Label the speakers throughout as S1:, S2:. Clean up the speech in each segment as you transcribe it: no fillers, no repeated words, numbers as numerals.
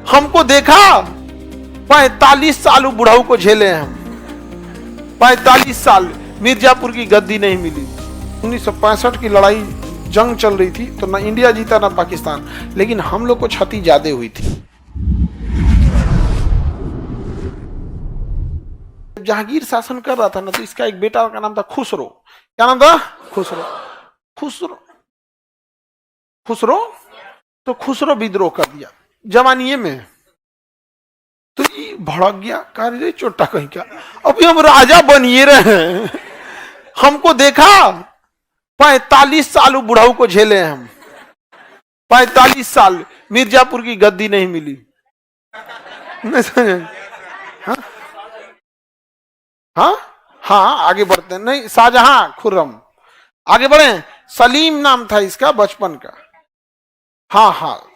S1: हमको देखा 45 साल बुढ़ाऊ को झेले हैं हम। 45 साल मिर्जापुर की गद्दी नहीं मिली। 1965 की लड़ाई जंग चल रही थी तो ना इंडिया जीता ना पाकिस्तान, लेकिन हम लोग को क्षति ज्यादा हुई थी। जहांगीर शासन कर रहा था ना, तो इसका एक बेटा का नाम था खुसरो। क्या नाम था? खुसरो। खुसरो खुसरो तो खुसरो विद्रोह कर दिया जवानीए में। तो ये भड़क गया, कह रहे चोटा कहीं क्या, अभी हम राजा बनिए रहे हैं। हमको देखा 45 साल बुढ़ाऊ को झेले हैं हम। 45 साल मिर्जापुर की गद्दी नहीं मिली। हाँ हाँ हाँ, आगे बढ़ते हैं। नहीं, शाहजहां खुर्रम, आगे बढ़े। सलीम नाम था इसका बचपन का। हाँ हाँ,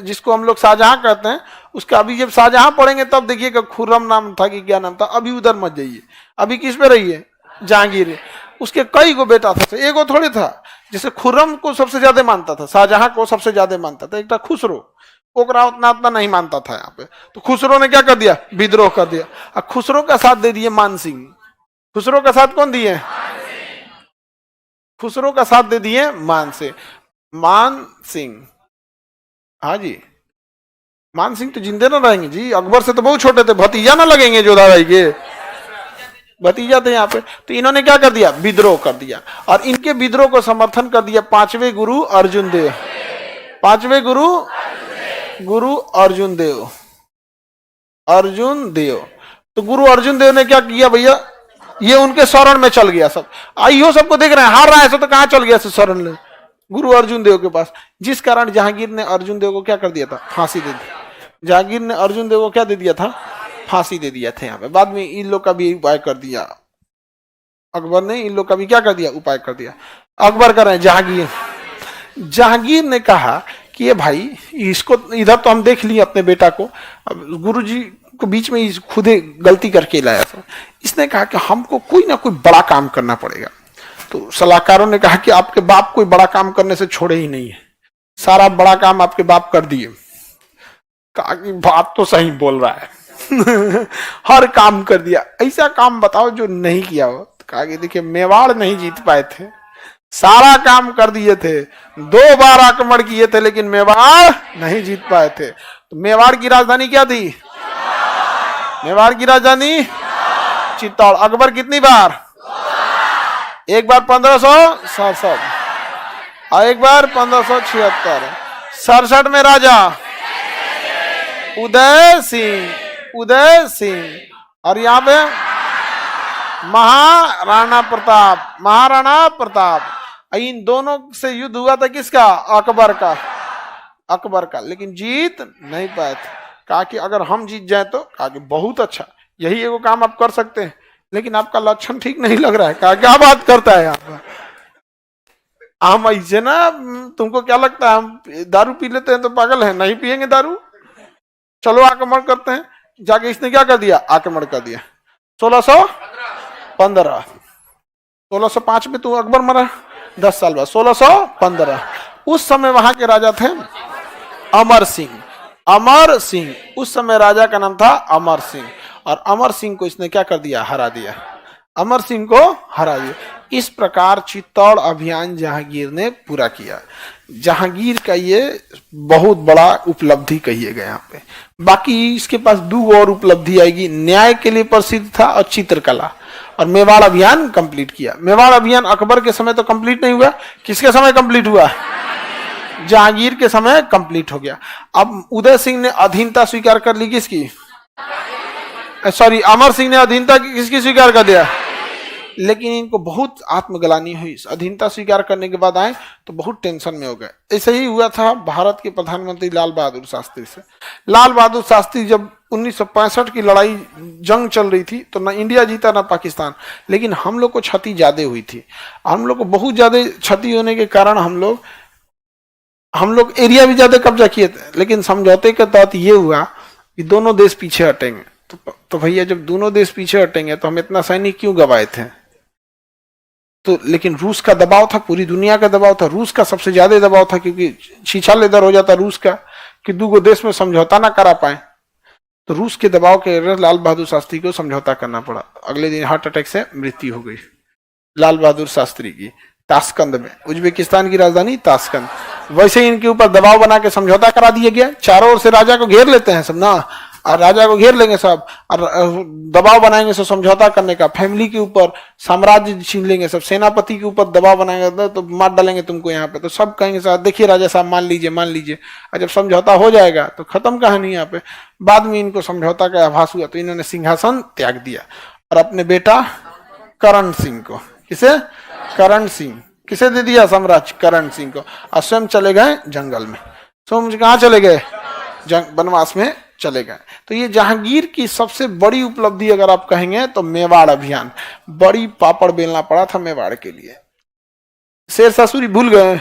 S1: जिसको हम लोग शाहजहां कहते हैं, उसका अभी जब शाहजहां पढ़ेंगे तब देखिएगा खुर्रम नाम था कि क्या नाम था। अभी उधर मत जाइए, अभी किस पे रहिए? जहांगीर। उसके कई गो बेटा था, एगो थोड़े था। जैसे खुर्रम को सबसे ज्यादा मानता था, शाहजहां को सबसे ज्यादा मानता था, एक था खुसरो, ओकरा उतना नहीं मानता था यहाँ पे। तो खुसरो ने क्या कर दिया? विद्रोह कर दिया। और खुसरो का साथ दे दिए मान सिंह। खुसरो का साथ कौन दिए? खुसरो का साथ दे दिए मान सिंह। हाँ जी, मान सिंह तो जिंदे ना रहेंगे जी, अकबर से तो बहुत छोटे थे, भतीजा ना लगेंगे जोधा भाई के, भतीजा थे यहाँ पे। तो इन्होंने क्या कर दिया? विद्रोह कर दिया। और इनके विद्रोह को समर्थन कर दिया पांचवें गुरु अर्जुन देव। पांचवें गुरु अर्जुन देव। तो गुरु अर्जुन देव ने क्या किया भैया? ये उनके शरण में चल गया। सब आइयो सबको देख रहे हैं, हार रहा है तो कहां चल गया शरण ले? गुरु अर्जुन देव के पास। जिस कारण जहांगीर ने अर्जुन देव को क्या कर दिया था? फांसी दे दी। जहांगीर ने अर्जुन देव को क्या दे दिया था? फांसी दे दिया था यहाँ पे। बाद में इन लोग का भी उपाय कर दिया अकबर ने, इन लोग का भी क्या कर दिया? उपाय कर दिया। अकबर कर रहे हैं जहांगीर ने कहा कि ये भाई, इसको इधर तो हम देख लिए अपने बेटा को, गुरु जी को बीच में खुद गलती करके लाया था। इसने कहा कि हमको कोई ना कोई बड़ा काम करना पड़ेगा। तो सलाहकारों ने कहा कि आपके बाप कोई बड़ा काम करने से छोड़े ही नहीं है, सारा बड़ा काम आपके बाप कर दिए। कहा कि बात तो सही बोल रहा है। हर काम कर दिया, ऐसा काम बताओ जो नहीं किया हो। तो कहा कि देखिए, मेवाड़ नहीं जीत पाए थे, सारा काम कर दिए थे, 2 बार आक्रमण किए थे, लेकिन मेवाड़ नहीं जीत पाए थे। तो मेवाड़ की राजधानी क्या थी? मेवाड़ की राजधानी चित्तौड़। अकबर कितनी बार? एक बार 1567 और एक बार 1576। 67 में राजा उदय सिंह और यहाँ पे महाराणा प्रताप। इन दोनों से युद्ध हुआ था किसका? अकबर का। लेकिन जीत नहीं पाए थे। कहा कि अगर हम जीत जाए तो, कहा कि बहुत अच्छा, यही एगो काम आप कर सकते हैं, लेकिन आपका लक्षण ठीक नहीं लग रहा है। कहा क्या बात करता है आप? हम ऐसे ना, तुमको क्या लगता है हम दारू पी लेते हैं तो पागल है? नहीं पिएंगे दारू, चलो आक्रमण करते हैं। जाके इसने क्या कर दिया? आक्रमण कर दिया। 1615। 1605 में तो अकबर मरा, 10 साल बाद 1615। उस समय वहां के राजा थे अमर सिंह। उस समय राजा का नाम था अमर सिंह। और अमर सिंह को इसने क्या कर दिया? हरा दिया। अमर सिंह को हरा दिया। इस प्रकार चित्तौड़ अभियान जहांगीर ने पूरा किया। जहांगीर का ये बहुत बड़ा उपलब्धि कहिएगा यहाँ पे। बाकी इसके पास 2 और उपलब्धि आएगी। न्याय के लिए प्रसिद्ध था और चित्रकला। और मेवाड़ अभियान कंप्लीट किया। मेवाड़ अभियान अकबर के समय तो कंप्लीट नहीं हुआ, किसके समय कंप्लीट हुआ? जहांगीर के समय कंप्लीट हो गया। अब उदय सिंह ने अधीनता स्वीकार कर ली किसकी? सॉरी, अमर सिंह ने अधीनता किसकी स्वीकार कर दिया? लेकिन इनको बहुत आत्मग्लानि हुई। अधीनता स्वीकार करने के बाद आए तो बहुत टेंशन में हो गए। ऐसे ही हुआ था भारत के प्रधानमंत्री लाल बहादुर शास्त्री से। लाल बहादुर शास्त्री जब 1965 की लड़ाई जंग चल रही थी तो ना इंडिया जीता ना पाकिस्तान, लेकिन हम लोग को क्षति ज्यादा हुई थी। हम लोग को बहुत ज्यादा क्षति होने के कारण हम लोग एरिया भी ज्यादा कब्जा किए थे। लेकिन समझौते के तहत ये हुआ कि दोनों देश पीछे हटेंगे। तो भैया, जब दोनों देश पीछे हटेंगे तो हम इतना सैनिक क्यों गवाए थे? तो लेकिन रूस का दबाव था, पूरी दुनिया का दबाव था। रूस का सबसे ज्यादा दबाव था, क्योंकि छीछा लेदर हो जाता रूस का, कि दूगो देश में समझौता ना करा पाए, तो रूस के दबाव के वजह लाल बहादुर शास्त्री को समझौता करना पड़ा। अगले दिन हार्ट अटैक से मृत्यु हो गई लाल बहादुर शास्त्री की, ताशकंद में, उज्बेकिस्तान की राजधानी ताशकंद। वैसे ही इनके ऊपर दबाव बना के समझौता करा दिया गया। चारों ओर से राजा को घेर लेते हैं सब ना, और राजा को घेर लेंगे सब, और दबाव बनाएंगे सब समझौता करने का, फैमिली के ऊपर साम्राज्य छीन लेंगे सब, सेनापति के ऊपर दबाव बनाएंगे तो मार डालेंगे तुमको यहाँ पे, तो सब कहेंगे साहब देखिए राजा साहब मान लीजिए मान लीजिए। और जब समझौता हो जाएगा तो खत्म कहानी यहाँ पे। बाद में इनको समझौता का आभास हुआ तो इन्होंने सिंहासन त्याग दिया और अपने बेटा करण सिंह को, किसे, करण सिंह, किसे दे दिया साम्राज्य, करण सिंह को, और स्वयं चले गए जंगल में। स्वयं कहाँ चले गए, वनवास में चले गए। तो ये जहांगीर की सबसे बड़ी उपलब्धि अगर आप कहेंगे तो मेवाड़ अभियान, बड़ी पापड़ बेलना पड़ा था मेवाड़ के लिए। शेरशाह सूरी भूल गए,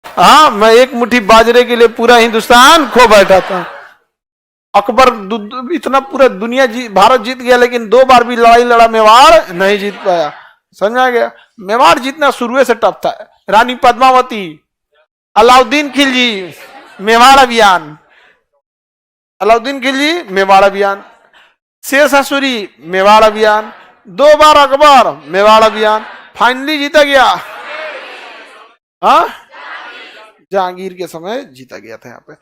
S1: हाँ मैं एक मुट्ठी बाजरे के लिए पूरा हिंदुस्तान खो बैठा था। अकबर इतना पूरा दुनिया भारत जीत गया, लेकिन 2 बार भी लड़ाई लड़ा, मेवाड़ नहीं जीत पाया। समझ आ गया, मेवाड़ जीतना शुरू से टफ था। रानी पद्मावती, अलाउद्दीन खिलजी, मेवाड़ अभियान, अलाउद्दीन खिलजी मेवाड़ अभियान, शेरशाह सूरी मेवाड़ अभियान, 2 बार अकबर मेवाड़ अभियान, फाइनली जीता गया। हाँ जहांगीर के समय जीता गया था यहाँ पे।